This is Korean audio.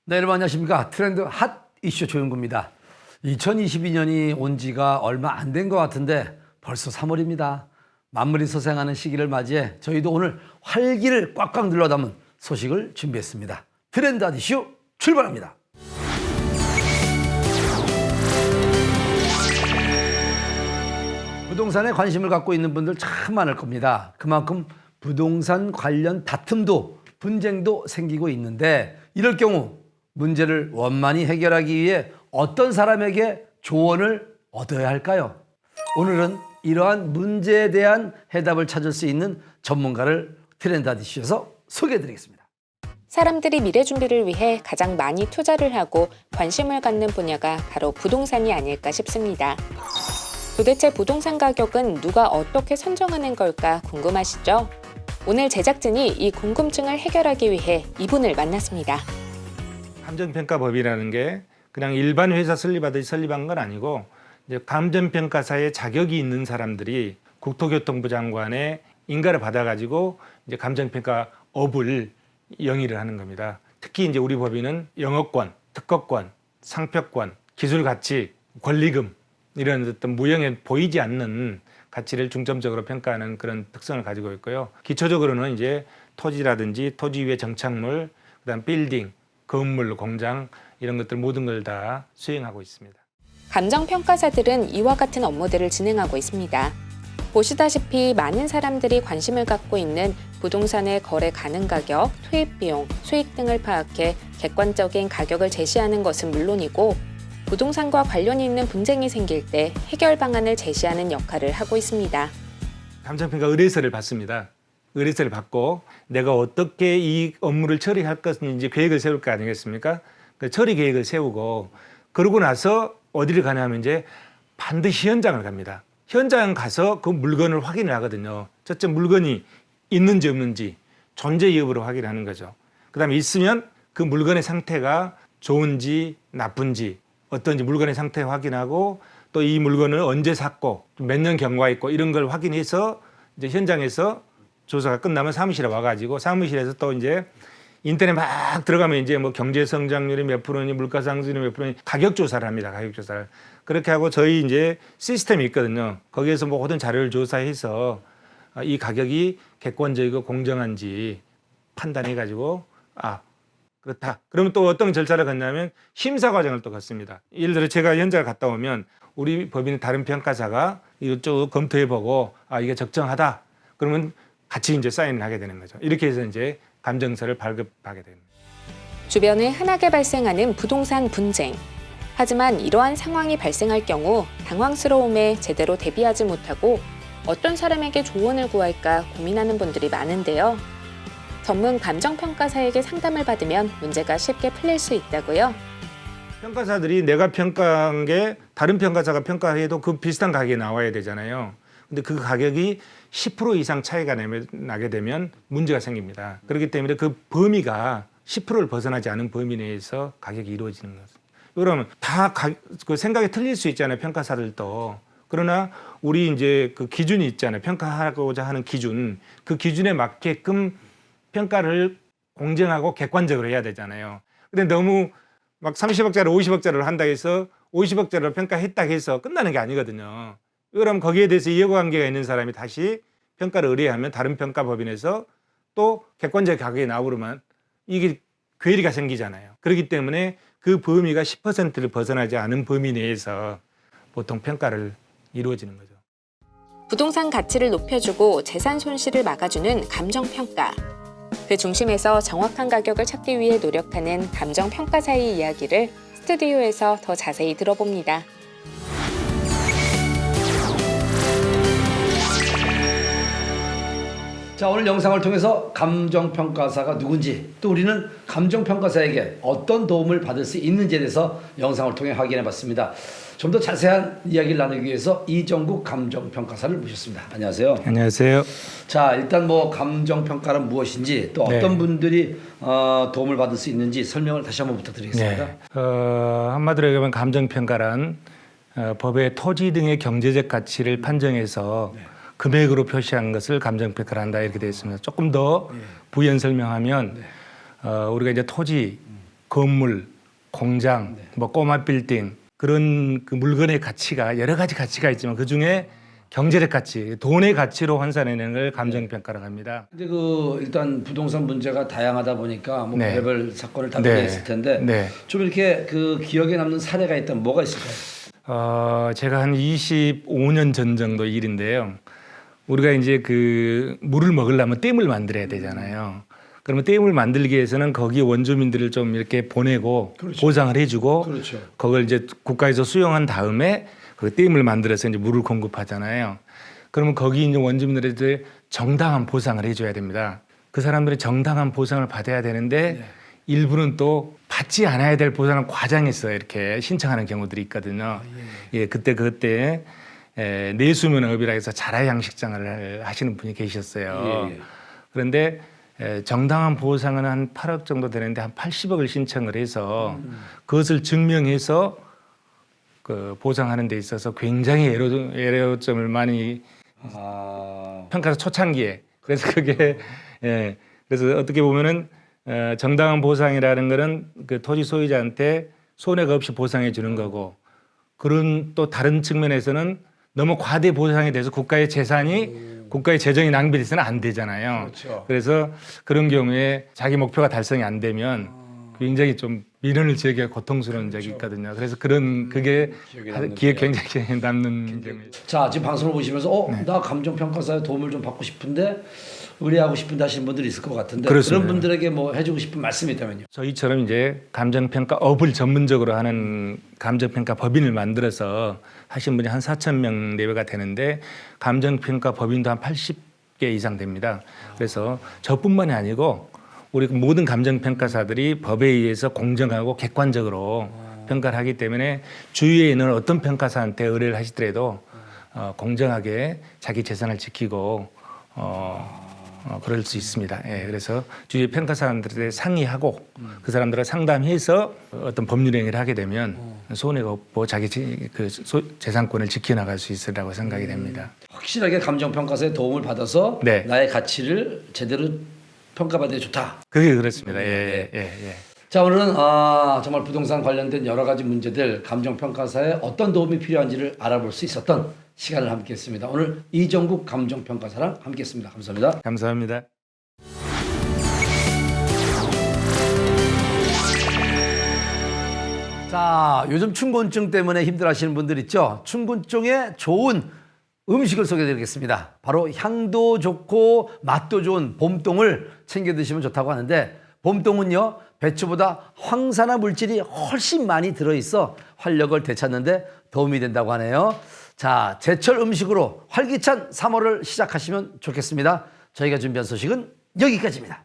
네, 여러분 안녕하십니까. 트렌드 핫 이슈 조영구입니다. 2022년이 온 지가 얼마 안 된 것 같은데 벌써 3월입니다. 만물이 소생하는 시기를 맞이해 저희도 오늘 활기를 꽉꽉 눌러 담은 소식을 준비했습니다. 트렌드 핫 이슈 출발합니다. 부동산에 관심을 갖고 있는 분들 참 많을 겁니다. 그만큼 부동산 관련 다툼도 분쟁도 생기고 있는데 이럴 경우 문제를 원만히 해결하기 위해 어떤 사람에게 조언을 얻어야 할까요? 오늘은 이러한 문제에 대한 해답을 찾을 수 있는 전문가를 트렌드 핫 이슈에서 소개해드리겠습니다. 사람들이 미래 준비를 위해 가장 많이 투자를 하고 관심을 갖는 분야가 바로 부동산이 아닐까 싶습니다. 도대체 부동산 가격은 누가 어떻게 선정하는 걸까 궁금하시죠? 오늘 제작진이 이 궁금증을 해결하기 위해 이분을 만났습니다. 감정평가법이라는 게 그냥 일반 회사 설립하듯이 설립한 건 아니고 이제 감정평가사에 자격이 있는 사람들이 국토교통부 장관의 인가를 받아가지고 이제 감정평가업을 영위를 하는 겁니다. 특히 이제 우리 법인은 영업권, 특허권, 상표권, 기술 가치, 권리금 이런 어떤 무형에 보이지 않는 가치를 중점적으로 평가하는 그런 특성을 가지고 있고요. 기초적으로는 이제 토지라든지 토지 위의 정착물, 그다음 빌딩, 건물, 공장 이런 것들 모든 걸 다 수행하고 있습니다. 감정평가사들은 이와 같은 업무들을 진행하고 있습니다. 보시다시피 많은 사람들이 관심을 갖고 있는 부동산의 거래 가능 가격, 투입 비용, 수익 등을 파악해 객관적인 가격을 제시하는 것은 물론이고 부동산과 관련이 있는 분쟁이 생길 때 해결 방안을 제시하는 역할을 하고 있습니다. 감정평가 의뢰서를 받습니다. 의뢰서를 받고 내가 어떻게 이 업무를 처리할 것인지 계획을 세울 거 아니겠습니까? 그 처리 계획을 세우고 그러고 나서 어디를 가냐면 이제 반드시 현장을 갑니다. 현장 가서 그 물건을 확인을 하거든요. 첫째 물건이 있는지 없는지 존재 여부를 확인하는 거죠. 그다음에 있으면 그 물건의 상태가 좋은지 나쁜지 어떤지 물건의 상태 확인하고 또 이 물건을 언제 샀고 몇 년 경과 있고 이런 걸 확인해서 이제 현장에서 조사가 끝나면 사무실에 와가지고 사무실에서 또 이제 인터넷 막 들어가면 이제 뭐 경제 성장률이 몇 프로니 물가 상승률이 몇 프로니 가격 조사를 합니다. 가격 조사를. 그렇게 하고 저희 이제 시스템이 있거든요. 거기에서 뭐 모든 자료를 조사해서 이 가격이 객관적이고 공정한지 판단해 가지고 그렇다. 그러면 또 어떤 절차를 갖냐면 심사 과정을 또 갖습니다. 예를 들어 제가 현장을 갔다 오면 우리 법인의 다른 평가사가 이쪽 검토해 보고 이게 적정하다. 그러면 같이 이제 사인을 하게 되는 거죠. 이렇게 해서 이제 감정서를 발급하게 됩니다. 주변에 흔하게 발생하는 부동산 분쟁. 하지만 이러한 상황이 발생할 경우 당황스러움에 제대로 대비하지 못하고 어떤 사람에게 조언을 구할까 고민하는 분들이 많은데요. 전문 감정평가사에게 상담을 받으면 문제가 쉽게 풀릴 수 있다고요. 평가사들이 내가 평가한 게 다른 평가사가 평가해도 그 비슷한 가격이 나와야 되잖아요. 근데 그 가격이 10% 이상 차이가 나게 되면 문제가 생깁니다. 그렇기 때문에 그 범위가 10%를 벗어나지 않은 범위 내에서 가격이 이루어지는 거죠. 그러면 다 그 생각이 틀릴 수 있잖아요. 평가사들도. 그러나 우리 이제 그 기준이 있잖아요. 평가하고자 하는 기준. 그 기준에 맞게끔 평가를 공정하고 객관적으로 해야 되잖아요. 근데 너무 막 30억짜리 50억짜리를 한다 해서 50억짜리로 평가했다 해서 끝나는 게 아니거든요. 그럼 거기에 대해서 이해관계가 있는 사람이 다시 평가를 의뢰하면 다른 평가법인에서 또 객관적 가격이 나오면 이게 괴리가 생기잖아요. 그렇기 때문에 그 범위가 10%를 벗어나지 않은 범위 내에서 보통 평가를 이루어지는 거죠. 부동산 가치를 높여주고 재산 손실을 막아주는 감정평가. 그 중심에서 정확한 가격을 찾기 위해 노력하는 감정평가사의 이야기를 스튜디오에서 더 자세히 들어봅니다. 자, 오늘 영상을 통해서 감정평가사가 누군지 또 우리는 감정평가사에게 어떤 도움을 받을 수 있는지에 대해서 영상을 통해 확인해 봤습니다. 좀 더 자세한 이야기를 나누기 위해서 이정국 감정평가사를 모셨습니다. 안녕하세요. 안녕하세요. 자, 일단 뭐 감정평가는 무엇인지 또 어떤 분들이 도움을 받을 수 있는지 설명을 다시 한번 부탁드리겠습니다. 한마디로 얘기하면 감정평가란 법의 토지 등의 경제적 가치를 판정해서 금액으로 표시한 것을 감정평가를 한다 이렇게 되어 있습니다. 조금 더 부연 설명하면 우리가 이제 토지, 건물, 공장, 뭐 꼬마 빌딩 그런 그 물건의 가치가 여러 가지 가치가 있지만 그 중에 경제적 가치, 돈의 가치로 환산해내는 걸 감정평가라고 합니다. 근데 그 일단 부동산 문제가 다양하다 보니까 뭐 네. 별별 사건을 다 네. 보냈을 텐데 네. 좀 이렇게 그 기억에 남는 사례가 있다면 뭐가 있을까요? 제가 한 25년 전 정도 일인데요. 우리가 이제 그 물을 먹으려면 댐을 만들어야 되잖아요. 그러면 댐을 만들기 위해서는 거기 원주민들을 좀 이렇게 보내고 그렇죠. 보상을 해주고 그렇죠. 그걸 이제 국가에서 수용한 다음에 그 댐을 만들어서 이제 물을 공급하잖아요. 그러면 거기 있는 원주민들한테 정당한 보상을 해줘야 됩니다. 그 사람들이 정당한 보상을 받아야 되는데 네. 일부는 또 받지 않아야 될 보상을 과장해서 이렇게 신청하는 경우들이 있거든요. 예, 그때 내수면업이라 해서 자라 양식장을 하시는 분이 계셨어요. 예. 그런데 정당한 보상은 한 8억 정도 되는데 한 80억을 신청을 해서 그것을 증명해서 그 보상하는 데 있어서 굉장히 애로점을 많이 평가서 초창기에 그래서 그게 그래서 어떻게 보면은 정당한 보상이라는 거는 그 토지 소유자한테 손해가 없이 보상해 주는 거고 그런 또 다른 측면에서는 너무 과대 보상에 대해서 국가의 재산이 국가의 재정이 낭비돼서는 안 되잖아요. 그렇죠. 그래서 그런 경우에 자기 목표가 달성이 안 되면 굉장히 좀 미련을 지기가 고통스러운 적이 있거든요. 그래서 그런 그게 기억에 굉장히 남는 경우예요. 자, 지금 방송을 보시면서 나 감정평가사의 도움을 좀 받고 싶은데 의뢰하고 싶은데 하시는 분들이 있을 것 같은데 그렇습니다. 그런 분들에게 뭐 해주고 싶은 말씀이 있다면요. 저희처럼 이제 감정평가업을 전문적으로 하는 감정평가 법인을 만들어서 하신 분이 한 4,000명 내외가 되는데 감정평가 법인도 한 80개 이상 됩니다. 그래서 저뿐만이 아니고 우리 모든 감정평가사들이 법에 의해서 공정하고 객관적으로 평가를 하기 때문에 주위에 있는 어떤 평가사한테 의뢰를 하시더라도 공정하게 자기 재산을 지키고 그럴 수 있습니다. 예, 그래서 주위 평가사람들한테 상의하고 그 사람들과 상담해서 어떤 법률 행위를 하게 되면 손해가 없고 자기 재산권을 지켜나갈 수 있으라고 생각이 됩니다. 확실하게 감정평가사의 도움을 받아서 네. 나의 가치를 제대로 평가받는 게 좋다. 그게 그렇습니다. 예. 자, 오늘은 정말 부동산 관련된 여러 가지 문제들 감정평가사에 어떤 도움이 필요한지를 알아볼 수 있었던 시간을 함께했습니다. 오늘 이정국 감정평가사랑 함께했습니다. 감사합니다. 감사합니다. 자, 요즘 춘곤증 때문에 힘들어하시는 분들 있죠? 춘곤증에 좋은 음식을 소개해드리겠습니다. 바로 향도 좋고 맛도 좋은 봄동을 챙겨 드시면 좋다고 하는데 봄동은요 배추보다 황산화 물질이 훨씬 많이 들어있어 활력을 되찾는 데 도움이 된다고 하네요. 자, 제철 음식으로 활기찬 3월을 시작하시면 좋겠습니다. 저희가 준비한 소식은 여기까지입니다.